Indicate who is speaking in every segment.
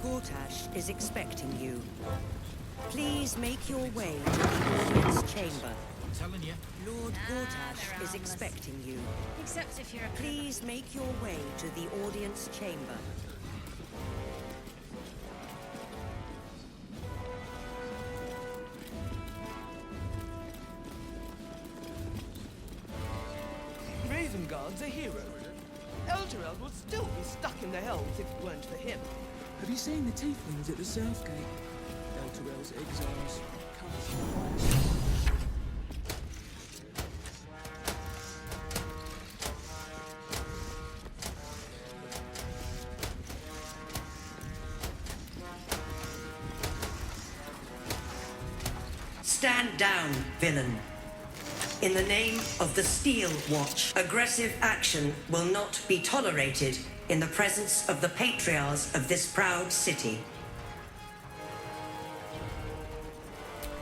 Speaker 1: Gortash is expecting you. Please make your way to the audience chamber.
Speaker 2: I'm telling you.
Speaker 1: Lord Gortash is expecting you.
Speaker 3: Except if you're a...
Speaker 1: Please make your way to the audience chamber.
Speaker 4: Raven Guard's a hero. Elturel would still be stuck in the Helms if it weren't for him.
Speaker 5: Have you seen the tieflings at the Southgate? Elturel's exiles. Cunts.
Speaker 1: Stand down, villain. In the name of the Steel Watch, aggressive action will not be tolerated in the presence of the patriarchs of this proud city.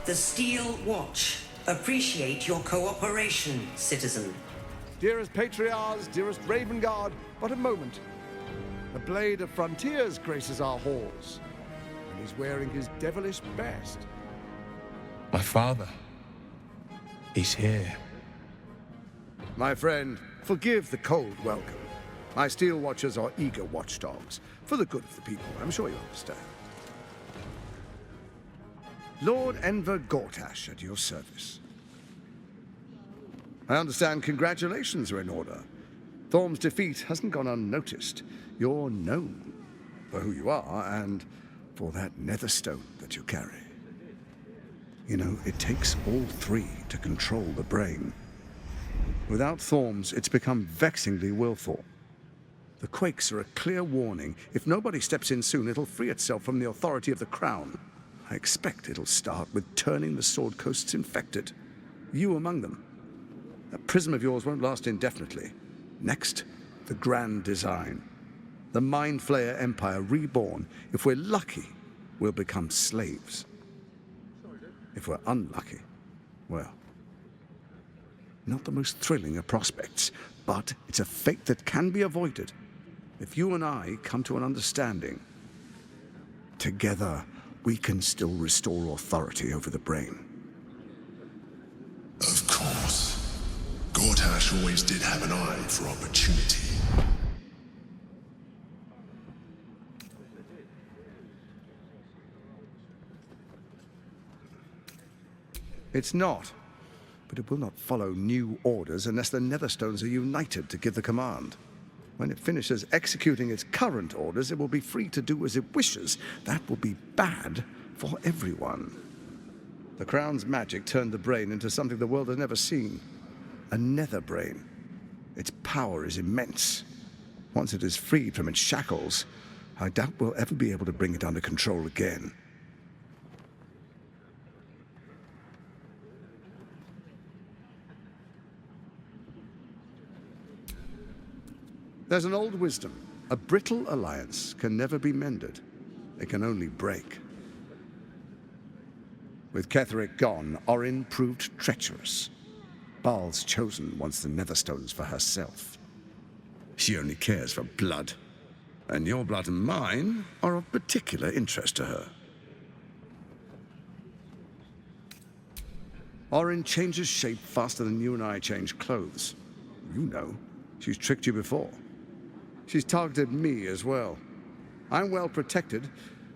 Speaker 1: The Steel Watch appreciate your cooperation, citizen.
Speaker 6: Dearest patriarchs, dearest Raven Guard, but a moment. The Blade of Frontiers graces our halls, and he's wearing his devilish best.
Speaker 7: My father. He's here.
Speaker 6: My friend, forgive the cold welcome. My Steel Watchers are eager watchdogs, for the good of the people, I'm sure you understand. Lord Enver Gortash at your service. I understand congratulations are in order. Thorm's defeat hasn't gone unnoticed. You're known for who you are and for that netherstone that you carry. You know, it takes all three to control the brain. Without Thorms, it's become vexingly willful. The quakes are a clear warning. If nobody steps in soon, it'll free itself from the authority of the Crown. I expect it'll start with turning the Sword Coasts infected. You among them. That prism of yours won't last indefinitely. Next, the grand design. The Mind Flayer Empire reborn. If we're lucky, we'll become slaves. If we're unlucky, well, not the most thrilling of prospects, but it's a fate that can be avoided if you and I come to an understanding. Together, we can still restore authority over the brain.
Speaker 8: Of course. Gortash always did have an eye for opportunity.
Speaker 6: It's not, but it will not follow new orders unless the Netherstones are united to give the command. When it finishes executing its current orders, it will be free to do as it wishes. That will be bad for everyone. The Crown's magic turned the brain into something the world has never seen. A nether brain. Its power is immense. Once it is freed from its shackles, I doubt we'll ever be able to bring it under control again. There's an old wisdom. A brittle alliance can never be mended. It can only break. With Ketheric gone, Orin proved treacherous. Baal's chosen wants the Netherstones for herself. She only cares for blood. And your blood and mine are of particular interest to her. Orin changes shape faster than you and I change clothes. You know, she's tricked you before. She's targeted me as well. I'm well protected,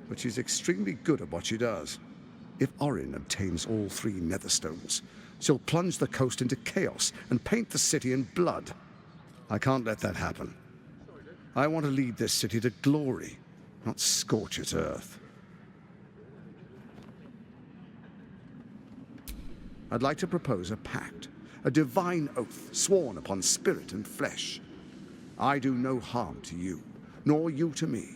Speaker 6: but she's extremely good at what she does. If Orin obtains all three Netherstones, she'll plunge the coast into chaos and paint the city in blood. I can't let that happen. I want to lead this city to glory, not scorch its earth. I'd like to propose a pact, a divine oath sworn upon spirit and flesh. I do no harm to you, nor you to me.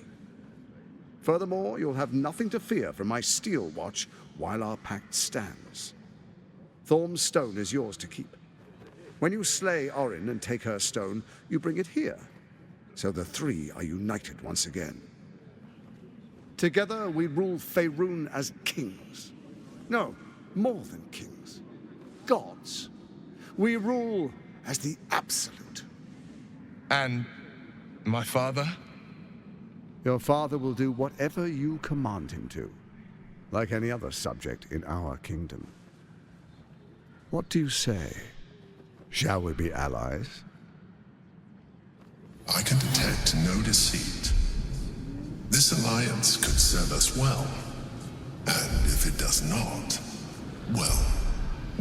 Speaker 6: Furthermore, you'll have nothing to fear from my Steel Watch while our pact stands. Thorm's stone is yours to keep. When you slay Orin and take her stone, you bring it here, so the three are united once again. Together we rule Faerun as kings. No, more than kings. Gods. We rule as the Absolute.
Speaker 7: And my father?
Speaker 6: Your father will do whatever you command him to, like any other subject in our kingdom. What do you say? Shall we be allies?
Speaker 8: I can detect no deceit. This alliance could serve us well. And if it does not, well,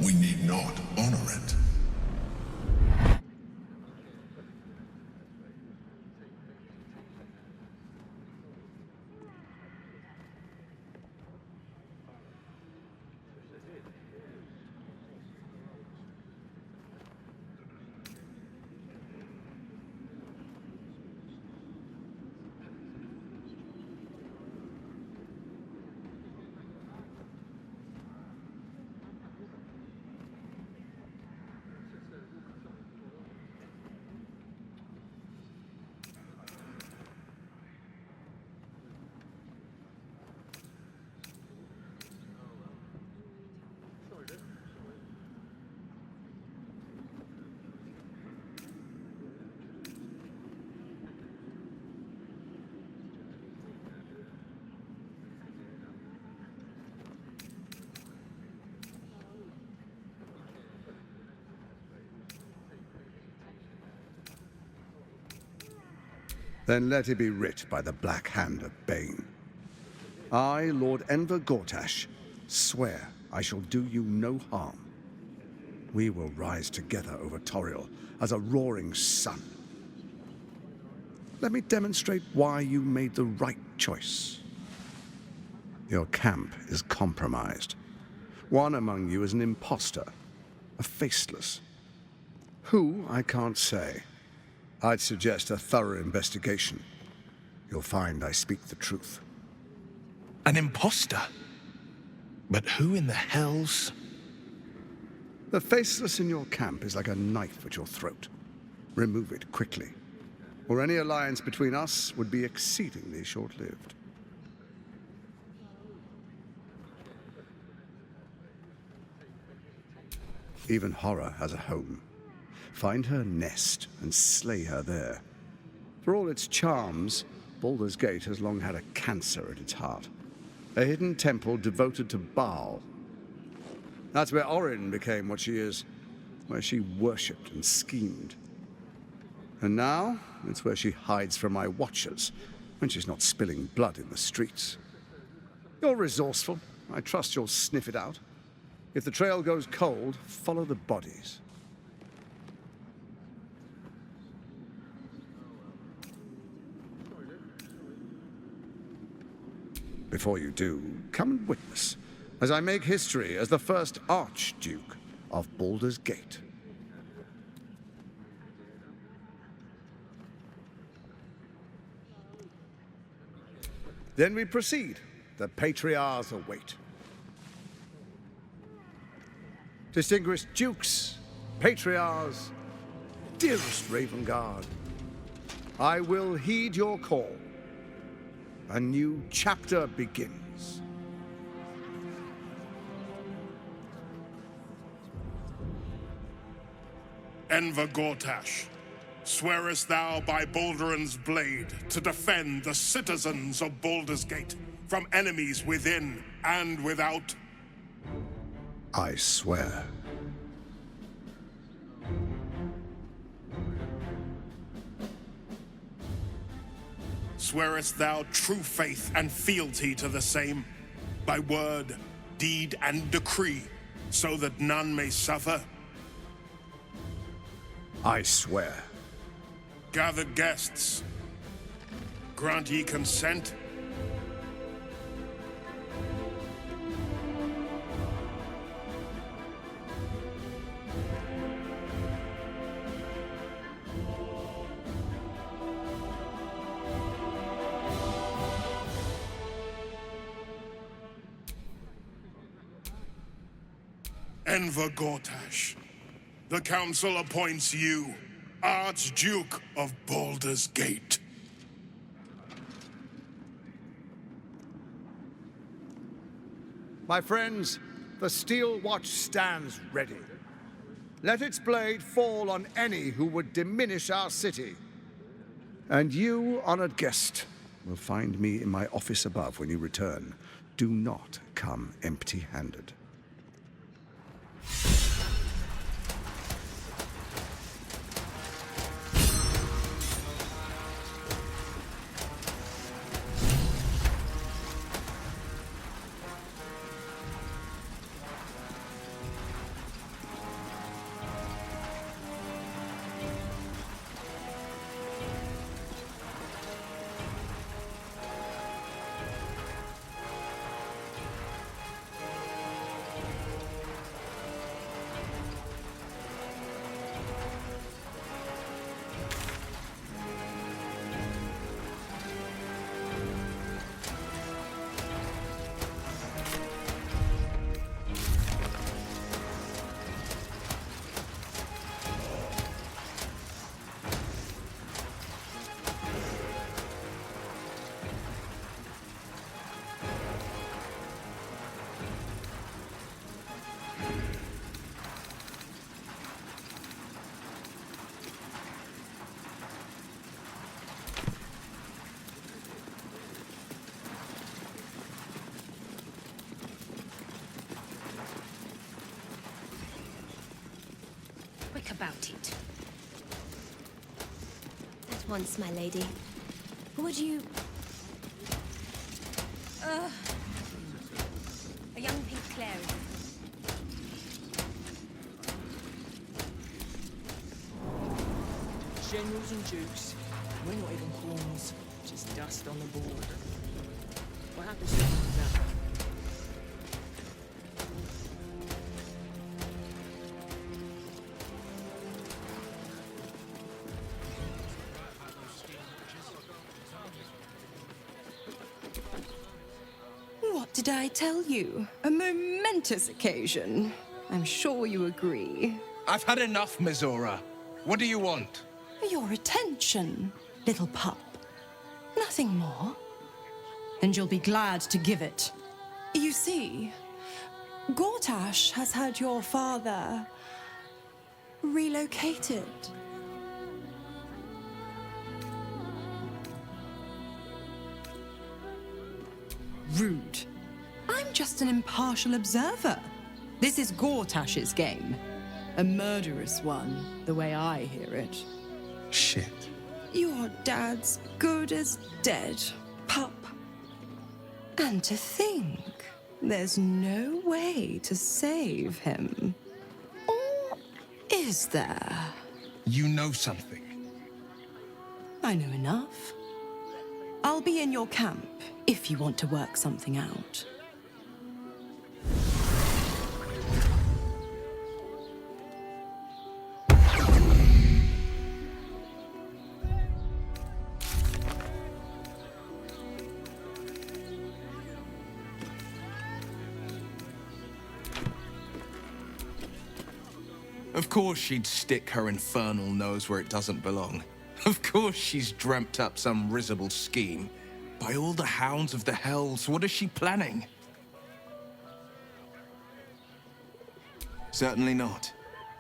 Speaker 8: we need not honor it.
Speaker 6: Then let it be writ by the black hand of Bane. I, Lord Enver Gortash, swear I shall do you no harm. We will rise together over Toriel as a roaring sun. Let me demonstrate why you made the right choice. Your camp is compromised. One among you is an imposter, a faceless. Who, I can't say. I'd suggest a thorough investigation. You'll find I speak the truth.
Speaker 7: An imposter? But who in the hells?
Speaker 6: The faceless in your camp is like a knife at your throat. Remove it quickly, or any alliance between us would be exceedingly short-lived. Even horror has a home. Find her nest and slay her there. For all its charms, Baldur's Gate has long had a cancer at its heart. A hidden temple devoted to Baal. That's where Orin became what she is, where she worshipped and schemed. And now, it's where she hides from my watchers, when she's not spilling blood in the streets. You're resourceful. I trust you'll sniff it out. If the trail goes cold, follow the bodies. Before you do, come and witness, as I make history as the first Archduke of Baldur's Gate. Then we proceed. The patriarchs await. Distinguished dukes, patriarchs, dearest Ravengard, I will heed your call. A new chapter begins.
Speaker 2: Enver Gortash, swearest thou by Balduran's blade to defend the citizens of Baldur's Gate from enemies within and without?
Speaker 6: I swear.
Speaker 2: Swearest thou true faith and fealty to the same, by word, deed, and decree, so that none may suffer?
Speaker 6: I swear.
Speaker 2: Gather guests. Grant ye consent? Enver Gortash, the Council appoints you Archduke of Baldur's Gate.
Speaker 6: My friends, the Steel Watch stands ready. Let its blade fall on any who would diminish our city. And you, honored guest, will find me in my office above when you return. Do not come empty-handed.
Speaker 3: Quick about it. At once, my lady. Would you... A young pink clary.
Speaker 5: Generals and dukes. We're not even pawns, just dust on the board. What happens to that?
Speaker 9: What did I tell you? A momentous occasion. I'm sure you agree.
Speaker 7: I've had enough, Mizora. What do you want?
Speaker 9: Your attention, little pup. Nothing more. And you'll be glad to give it. You see, Gortash has had your father relocated. Rude. I'm just an impartial observer. This is Gortash's game. A murderous one, the way I hear it.
Speaker 7: Shit.
Speaker 9: Your dad's good as dead, pup. And to think, there's no way to save him. Or is there?
Speaker 7: You know something.
Speaker 9: I know enough. I'll be in your camp if you want to work something out.
Speaker 7: Of course she'd stick her infernal nose where it doesn't belong. Of course she's dreamt up some risible scheme. By all the hounds of the hells, what is she planning? Certainly not.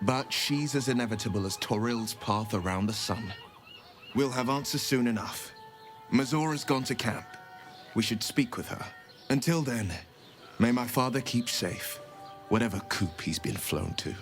Speaker 7: But she's as inevitable as Toril's path around the sun. We'll have answers soon enough. Mazora's gone to camp. We should speak with her. Until then, may my father keep safe, whatever coop he's been flown to.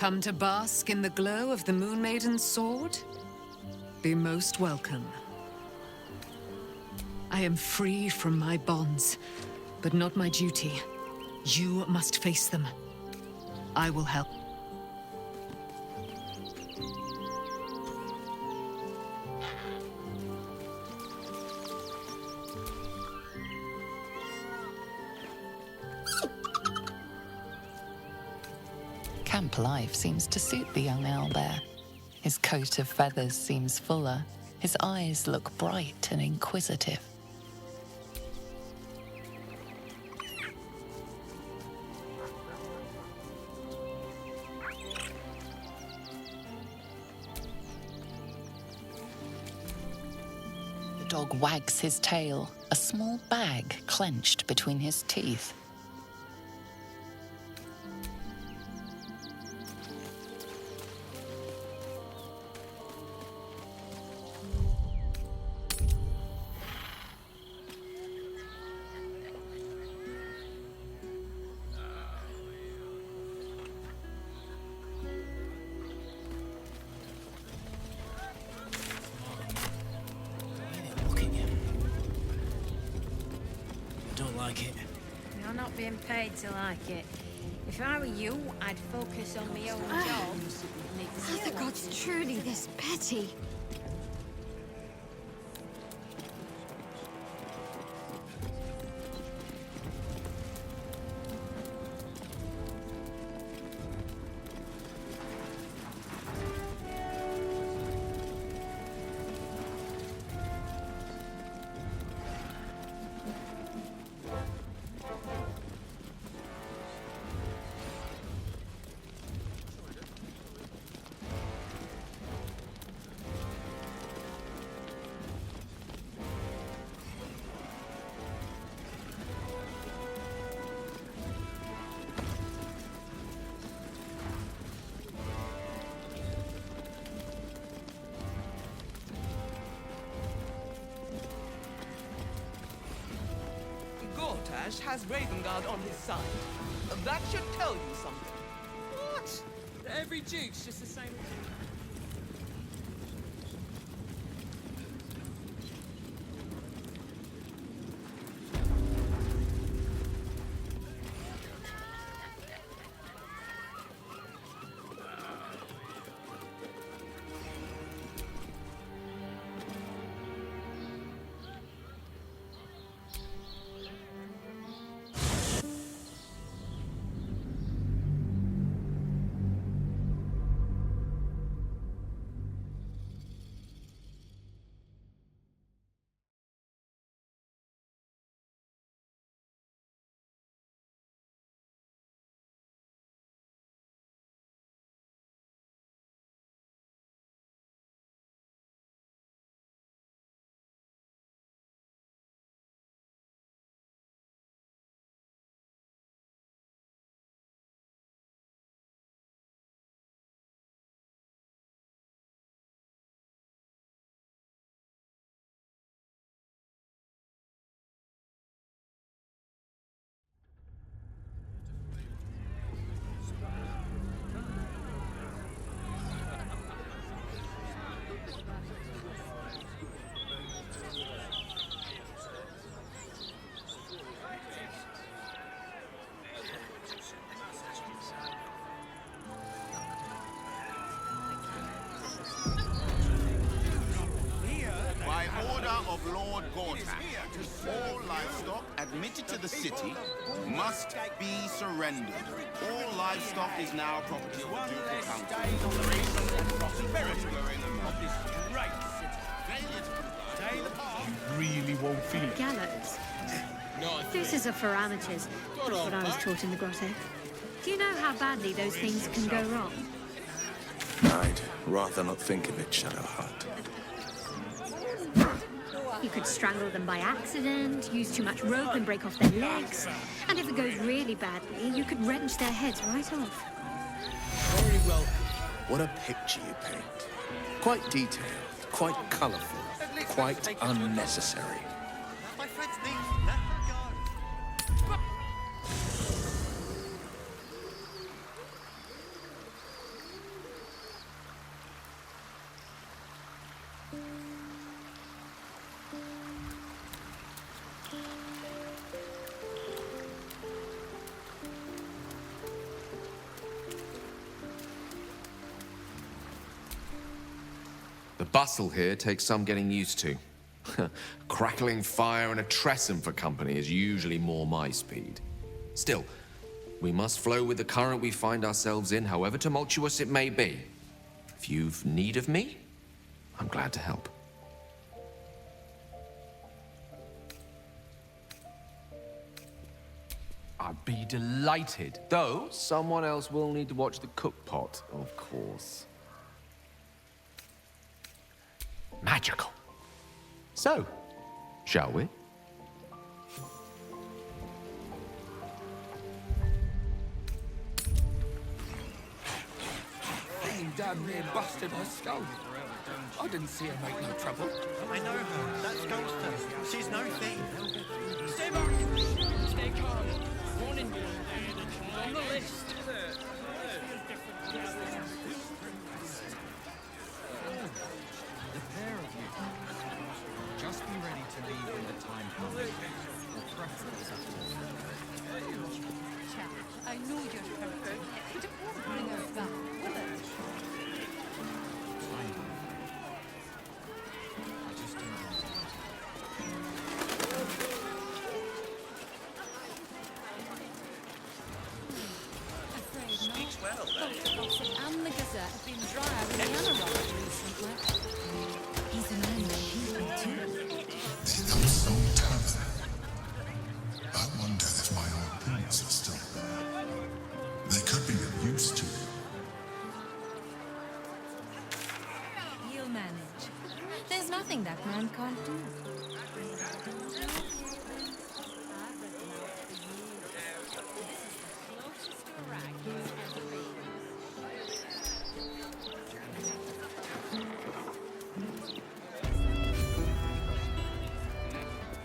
Speaker 10: Come to bask in the glow of the Moon Maiden's sword? Be most welcome. I am free from my bonds, but not my duty. You must face them. I will help.
Speaker 11: Camp life seems to suit the young owlbear. His coat of feathers seems fuller. His eyes look bright and inquisitive. The dog wags his tail, a small bag clenched between his teeth.
Speaker 3: You're not being paid to like it. If I were you, I'd focus on my own job.
Speaker 12: Are the gods truly this petty?
Speaker 4: Gortash has Ravengard on his side. That should tell you something.
Speaker 5: What? Every duke's just the same.
Speaker 13: of Lord Gortash, all livestock admitted to the city must be surrendered. All livestock is now property of the Ducal Council. The reason and prosperity of this great city.
Speaker 2: You really won't feel it.
Speaker 12: Gallows. This is a for amateurs. That's what I was taught in the grotto. Do you know how badly those things can go wrong?
Speaker 7: I'd rather not think of it, Shadowheart.
Speaker 12: You could strangle them by accident, use too much rope and break off their legs. And if it goes really badly, you could wrench their heads right off.
Speaker 7: Very well. What a picture you paint. Quite detailed, quite colourful, quite unnecessary.
Speaker 13: My friend's name from that regard.
Speaker 14: The bustle here takes some getting used to. Crackling fire and a tresson for company is usually more my speed. Still, we must flow with the current we find ourselves in, however tumultuous it may be. If you've need of me, I'm glad to help. I'd be delighted, though someone else will need to watch the cookpot, of course. Magical. So, shall we?
Speaker 15: Damn near busted her skull. I didn't see her make no trouble.
Speaker 16: I know her. That's Ghoster. She's no thief.
Speaker 4: Stay back. Stay calm. Warning. On the list.
Speaker 17: The pair of you. Just be ready to leave when the time comes. Or preference
Speaker 3: I know you're perfect, but it won't bring us back, will it?
Speaker 17: I just don't know.
Speaker 3: Speaks well. Both the and the Gazette have been drier than the Anorak recently. He's an enemy too.
Speaker 8: The Unsung Tavern. I wonder if my old boots are still there. They could be of use to you.
Speaker 12: He'll manage. There's nothing that man can't do.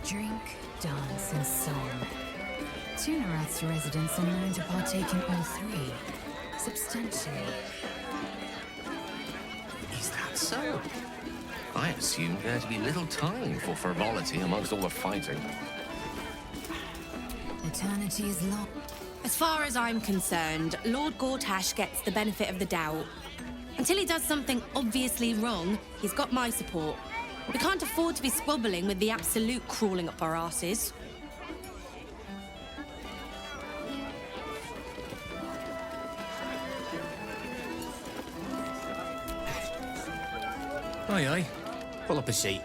Speaker 18: Drink, dance, and song. Tunerat's residents are known to partake in all three, substantially.
Speaker 14: Is that so? I assumed there to be little time for frivolity amongst all the fighting.
Speaker 18: Eternity is long.
Speaker 19: As far as I'm concerned, Lord Gortash gets the benefit of the doubt. Until he does something obviously wrong, he's got my support. We can't afford to be squabbling with the absolute crawling up our asses.
Speaker 20: Aye, aye. Pull up a seat.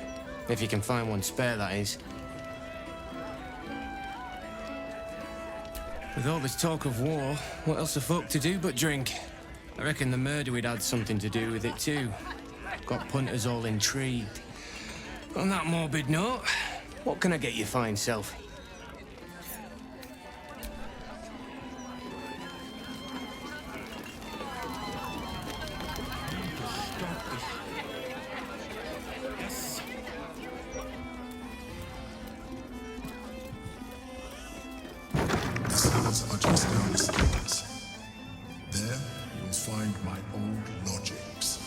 Speaker 20: If you can find one spare, that is. With all this talk of war, what else are folk to do but drink? I reckon the murder we'd had something to do with it too. Got punters all intrigued. On that morbid note, what can I get you fine self?
Speaker 8: The cells are just down the stairs. There, you'll find my old lodgings.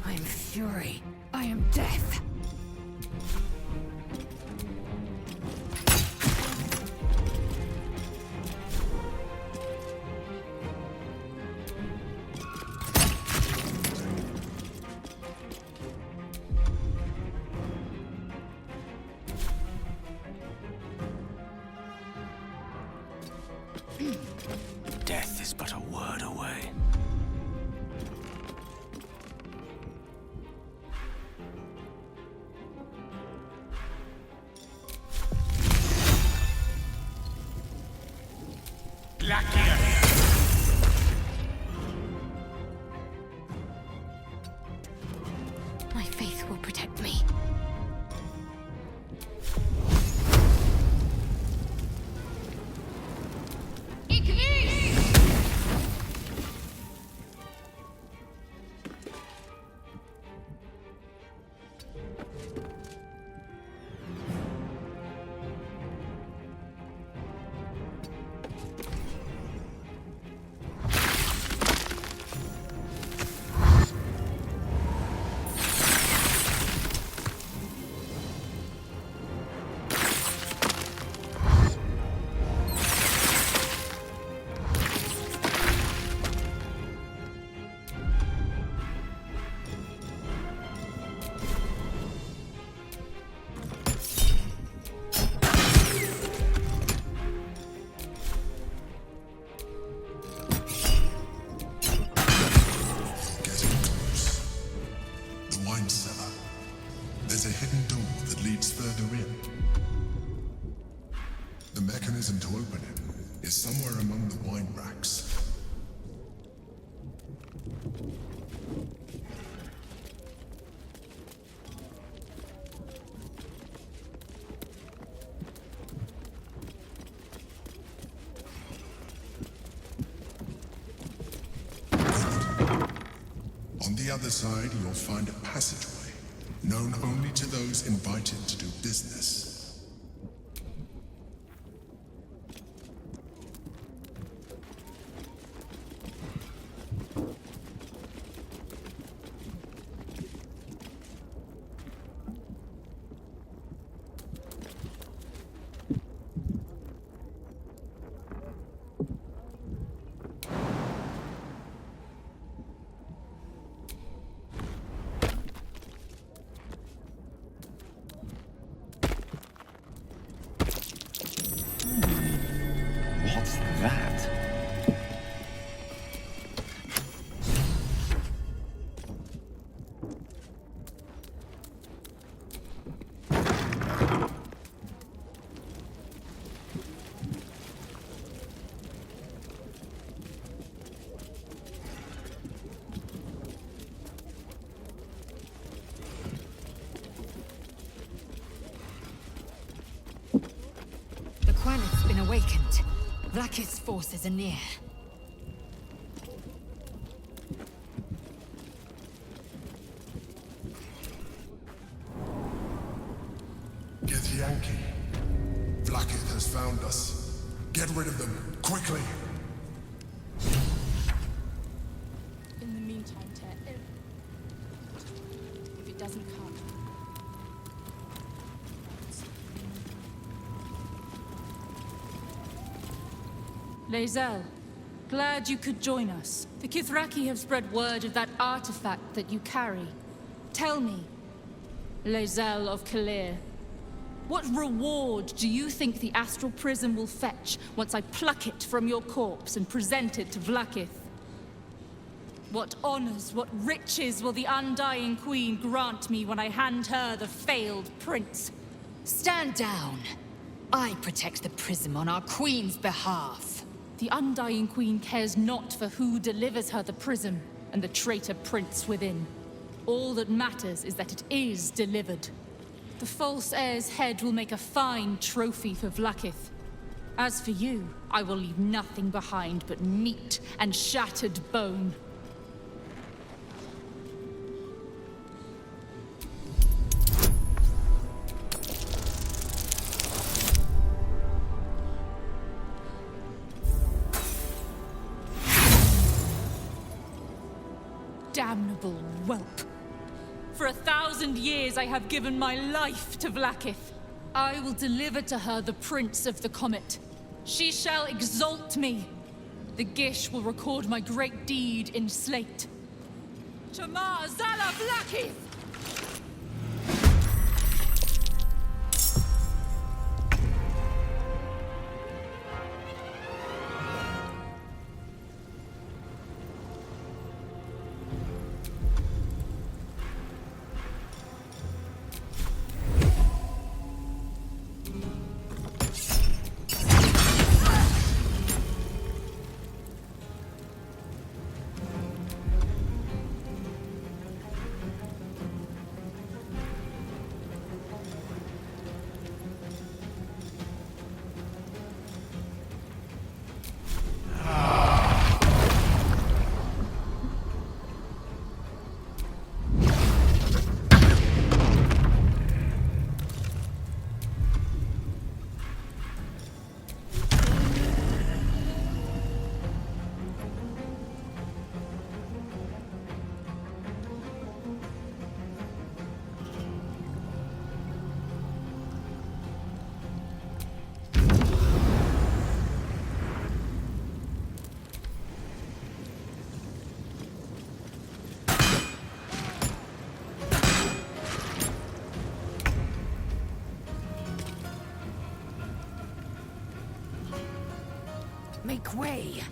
Speaker 18: I am fury. I am death.
Speaker 20: Death is but a word away.
Speaker 12: will protect me.
Speaker 8: There's a hidden door that leads further in. The mechanism to open it is somewhere among the wine racks. On the other side, you'll find a passageway, known only to those invited to do business.
Speaker 14: What's that?
Speaker 18: The Quaneth's been awakened. Vlaakith's forces are near.
Speaker 8: Githyanki, Vlaakith has found us. Get rid of them, quickly!
Speaker 3: In the meantime, if it doesn't come,
Speaker 21: Lae'zel, glad you could join us. The Kithraki have spread word of that artifact that you carry. Tell me, Lae'zel of Kalir, what reward do you think the astral prism will fetch once I pluck it from your corpse and present it to Vlaakith? What honors, what riches will the Undying Queen grant me when I hand her the failed prince?
Speaker 18: Stand down. I protect the prism on our queen's behalf.
Speaker 21: The Undying Queen cares not for who delivers her the prism and the traitor prince within. All that matters is that it is delivered. The false heir's head will make a fine trophy for Vlaakith. As for you, I will leave nothing behind but meat and shattered bone. Damnable whelp. For 1,000 years I have given my life to Vlaakith. I will deliver to her the Prince of the Comet. She shall exalt me. The Gish will record my great deed in slate. Shamar Zala Vlaakith!
Speaker 18: way.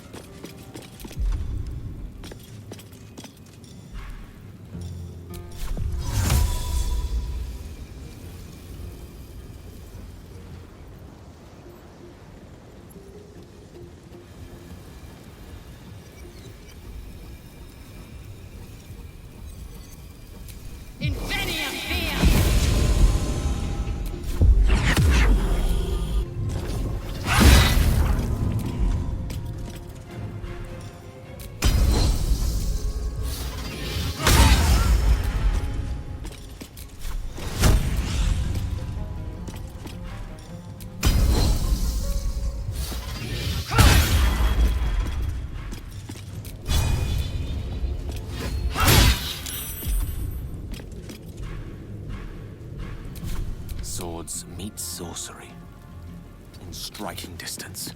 Speaker 1: Swords meet sorcery in striking distance.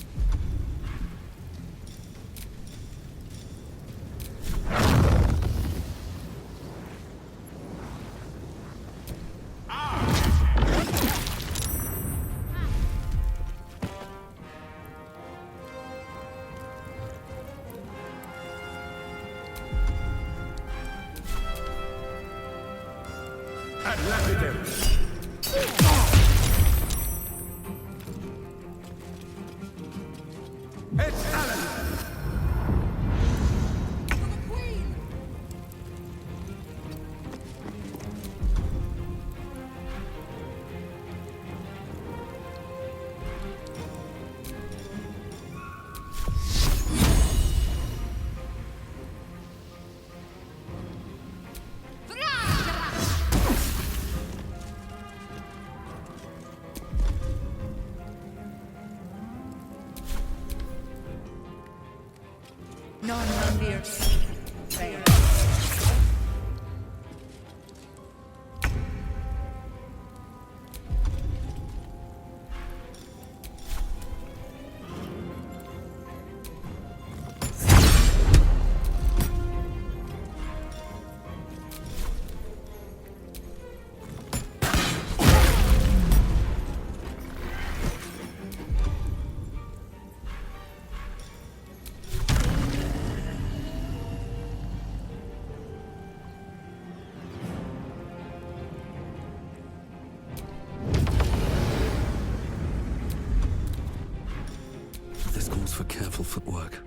Speaker 22: For careful footwork.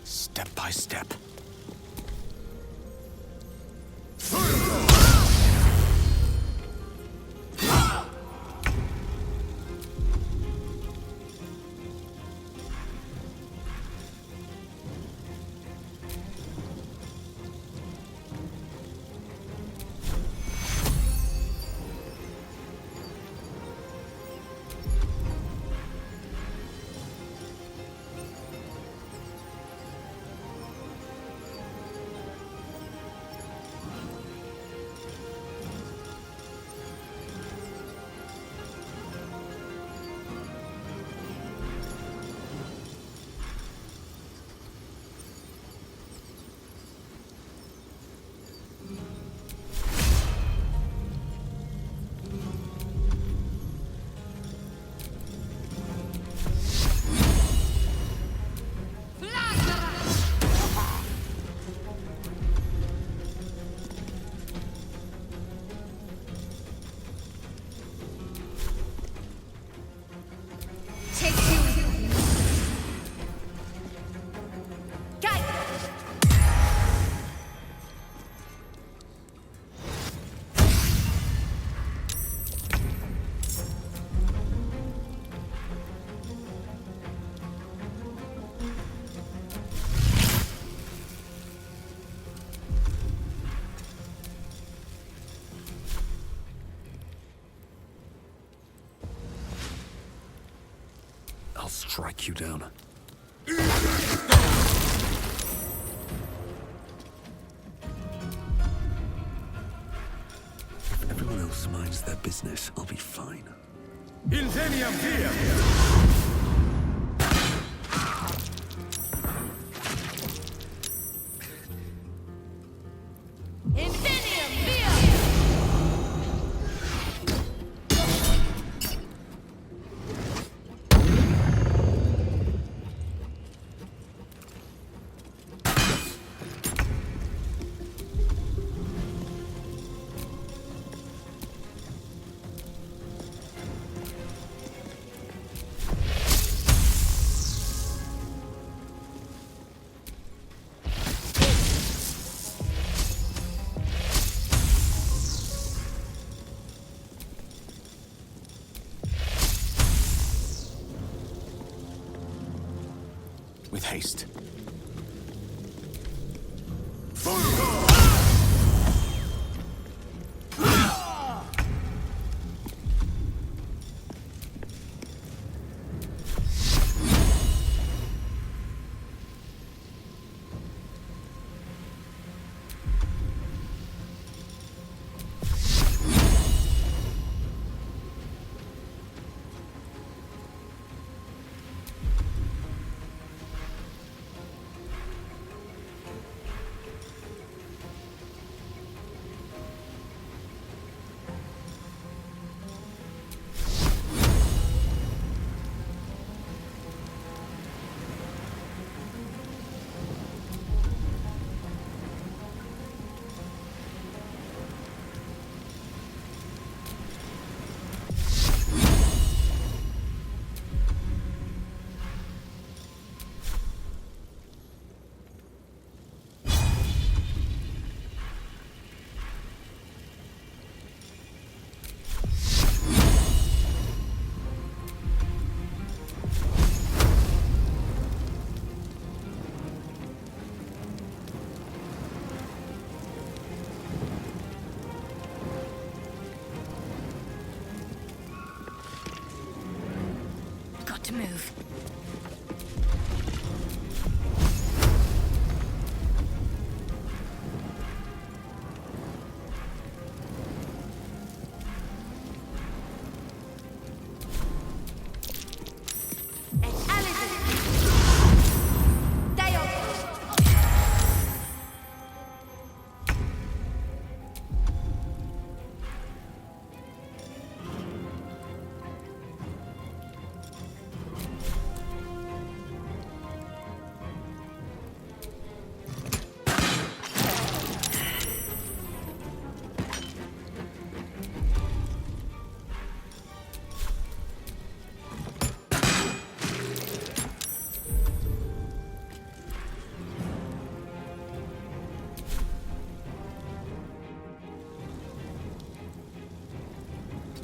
Speaker 1: Step by step.
Speaker 22: I'll strike you down. If everyone else minds their business, I'll be fine.
Speaker 6: Ingenium via!
Speaker 1: With haste.
Speaker 18: To move.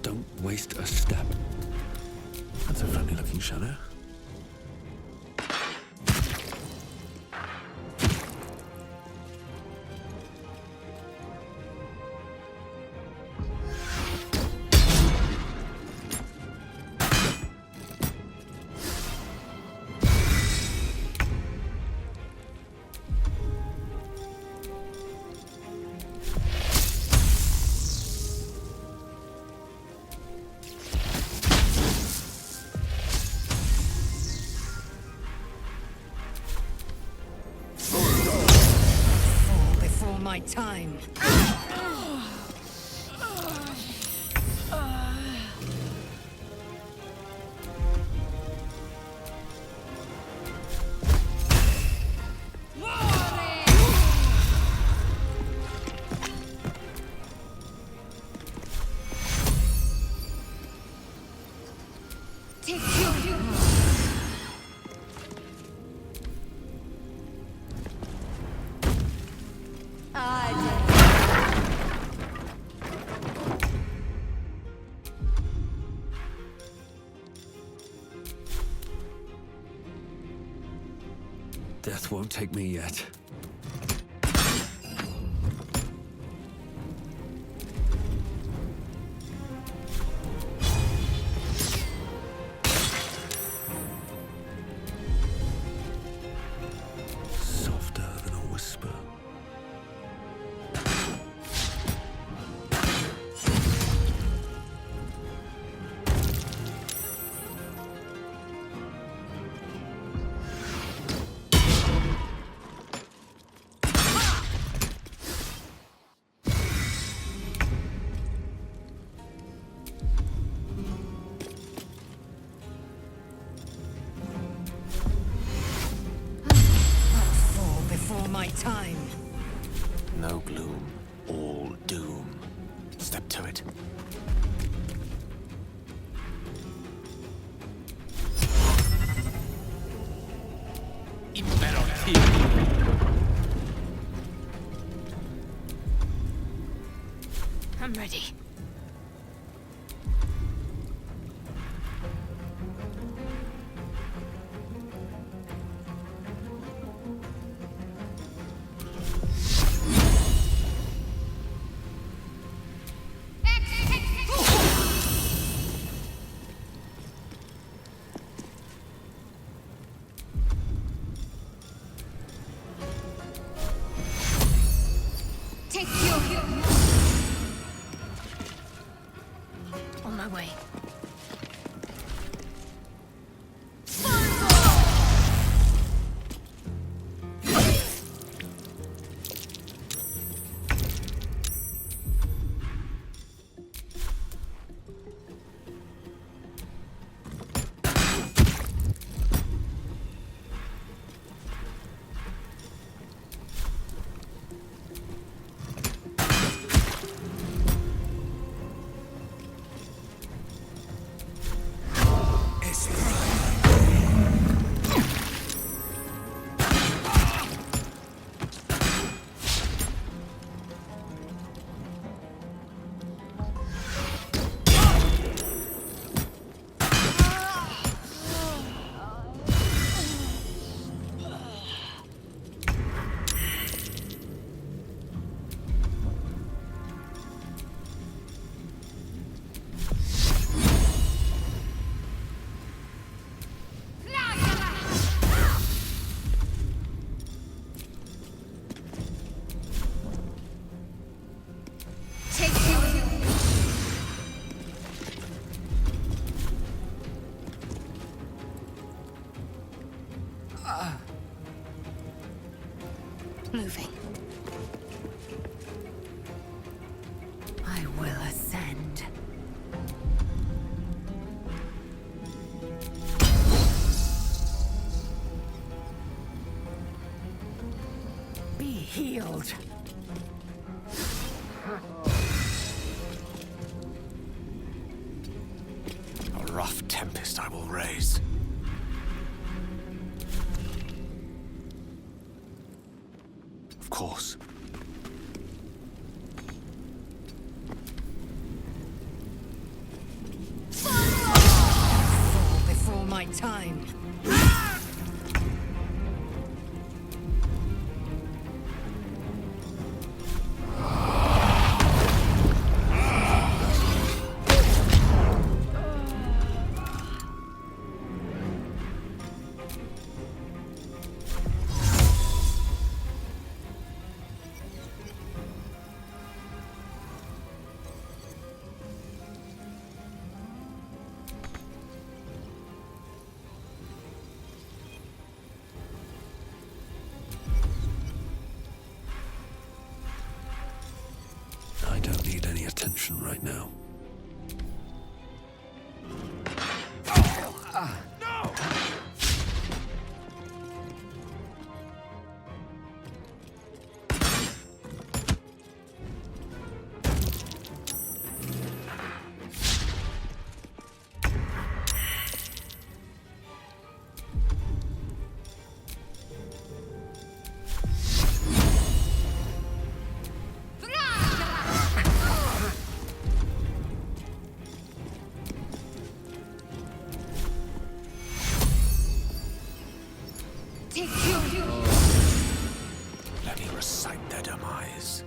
Speaker 22: Don't waste a step. That's a funny-looking shadow.
Speaker 18: My time.
Speaker 22: Death won't take me yet.
Speaker 18: my time.
Speaker 1: No gloom, all doom. Step to it.
Speaker 18: I'm ready.
Speaker 12: Take your...
Speaker 18: On my way. Moving. I will ascend. Be healed.
Speaker 1: A rough tempest I will raise. Of course.
Speaker 18: Fall before my time.
Speaker 22: I don't need any attention right now.
Speaker 1: Let me recite their demise.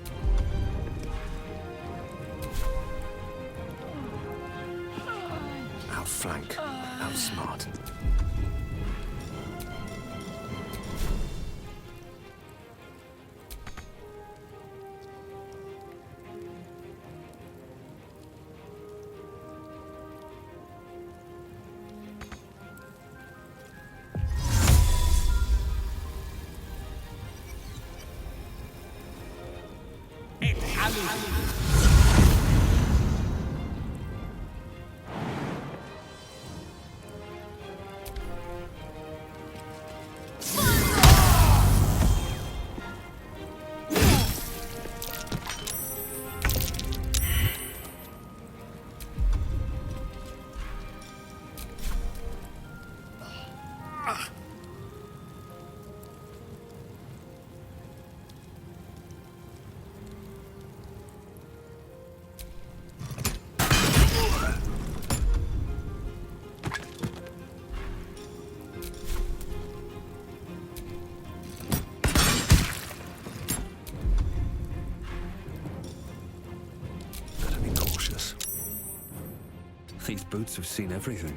Speaker 1: Outflank, outsmart.
Speaker 22: Better be cautious. These boots have seen everything.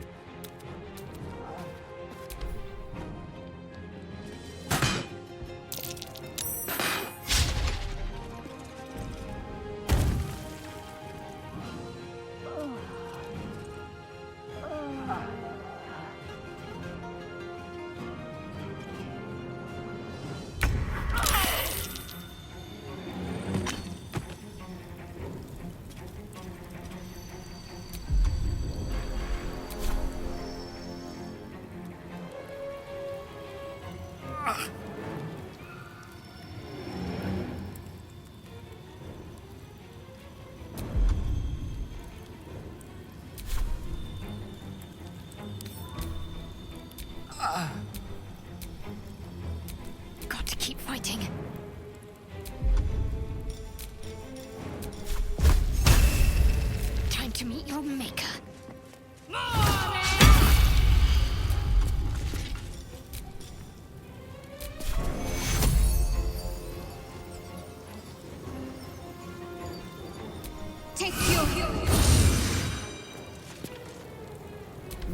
Speaker 12: Got to keep fighting. Time to meet your maker. Take your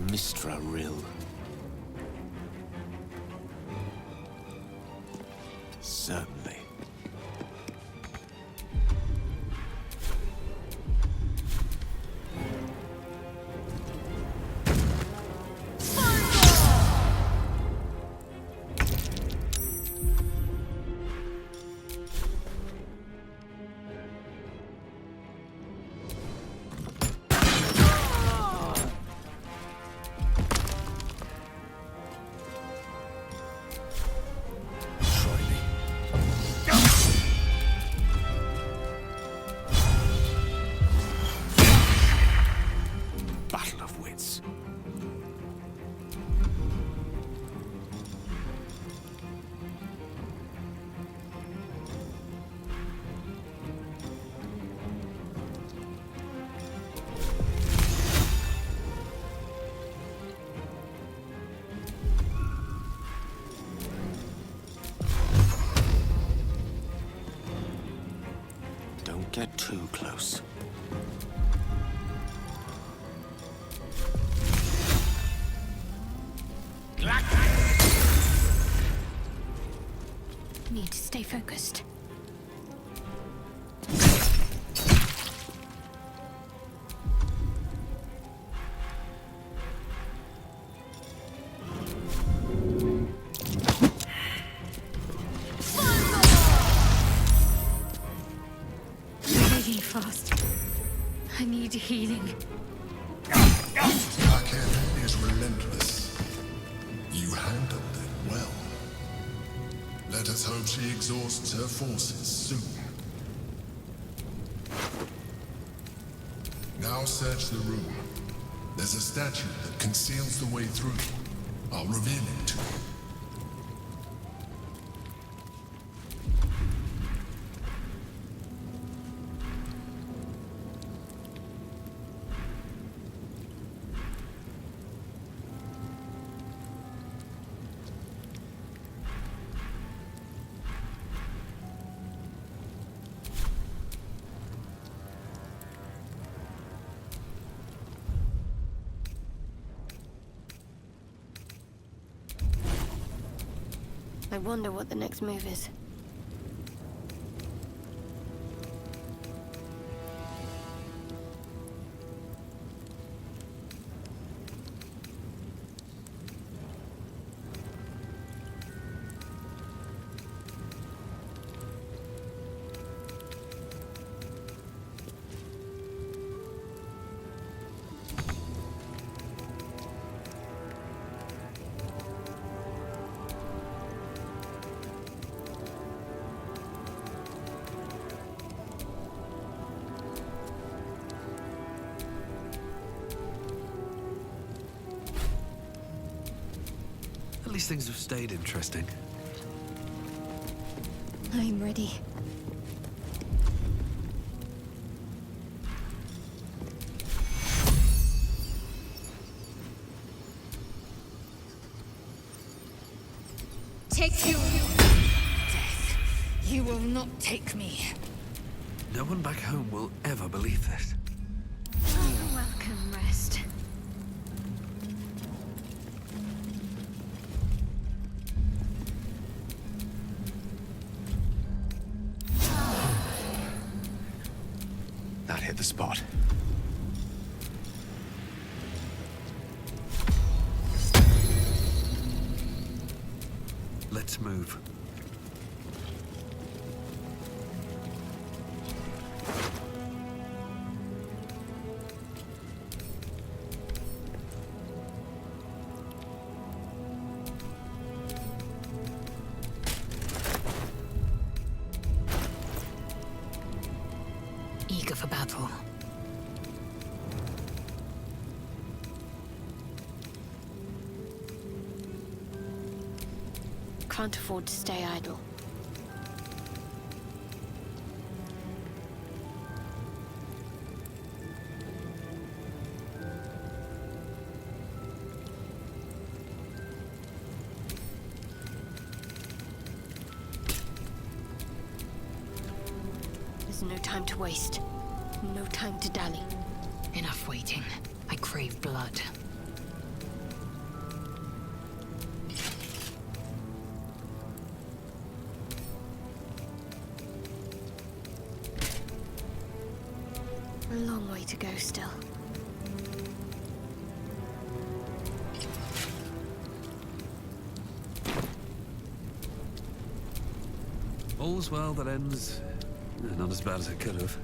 Speaker 1: Mistra Rill. Certainly. Battle of wits. Don't get too close.
Speaker 12: Need to stay focused. Bleeding fast. I need healing.
Speaker 8: Larian is relentless. You handled it well. Let us hope she exhausts her forces soon. Now search the room. There's a statue that conceals the way through. I'll reveal it to you.
Speaker 12: I wonder what the next move is.
Speaker 22: least things have stayed interesting.
Speaker 12: I'm ready.
Speaker 18: Take you! Death. You will not take me.
Speaker 22: No one back home will ever believe this.
Speaker 12: You're welcome, Rest.
Speaker 1: That hit the spot.
Speaker 22: Let's move.
Speaker 18: Eager for battle.
Speaker 12: Can't afford to stay idle. There's no time to waste. No time to dally.
Speaker 18: Enough waiting. I crave blood.
Speaker 12: A long way to go still.
Speaker 22: All's well that ends not as bad as it could have.